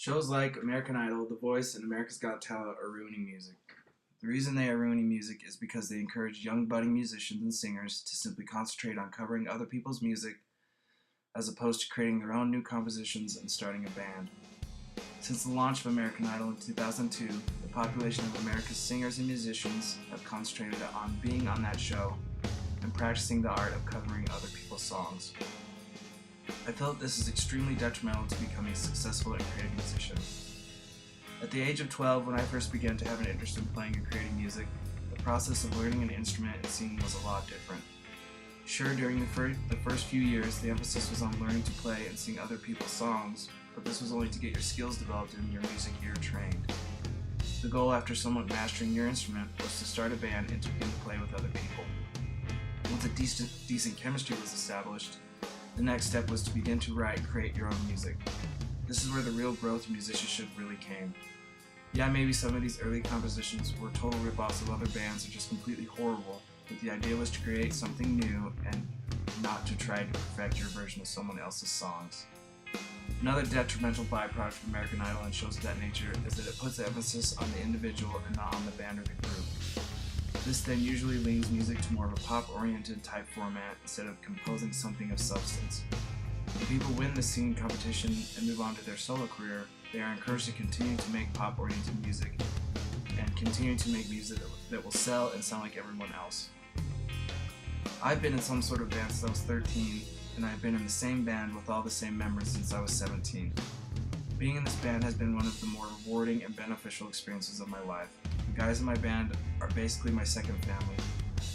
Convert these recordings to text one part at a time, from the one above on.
Shows like American Idol, The Voice, and America's Got Talent are ruining music. The reason they are ruining music is because they encourage young budding musicians and singers to simply concentrate on covering other people's music as opposed to creating their own new compositions and starting a band. Since the launch of American Idol in 2002, the population of America's singers and musicians have concentrated on being on that show and practicing the art of covering other people's songs. I felt this is extremely detrimental to becoming a successful and creative musician. At the age of 12, when I first began to have an interest in playing and creating music, the process of learning an instrument and singing was a lot different. Sure, during the first few years, the emphasis was on learning to play and sing other people's songs, but this was only to get your skills developed and your music ear trained. The goal after somewhat mastering your instrument was to start a band and to begin to play with other people. Once a decent chemistry was established, the next step was to begin to write and create your own music. This is where the real growth in musicianship really came. Yeah, maybe some of these early compositions were total rip-offs of other bands or just completely horrible, but the idea was to create something new and not to try to perfect your version of someone else's songs. Another detrimental byproduct of American Idol and shows of that nature is that it puts emphasis on the individual and not on the band or the group. This then usually leans music to more of a pop-oriented type format instead of composing something of substance. When people win the singing competition and move on to their solo career, they are encouraged to continue to make pop-oriented music and continue to make music that will sell and sound like everyone else. I've been in some sort of band since I was 13, and I've been in the same band with all the same members since I was 17. Being in this band has been one of the more rewarding and beneficial experiences of my life. The guys in my band are basically my second family.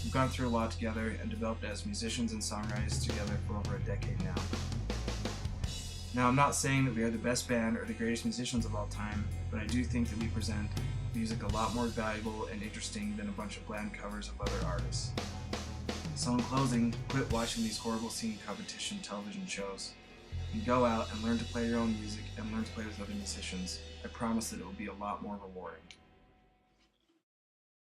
We've gone through a lot together and developed as musicians and songwriters together for over a decade now. Now, I'm not saying that we are the best band or the greatest musicians of all time, but I do think that we present music a lot more valuable and interesting than a bunch of bland covers of other artists. So in closing, quit watching these horrible singing competition television shows. And go out and learn to play your own music and learn to play with other musicians. I promise that it will be a lot more rewarding.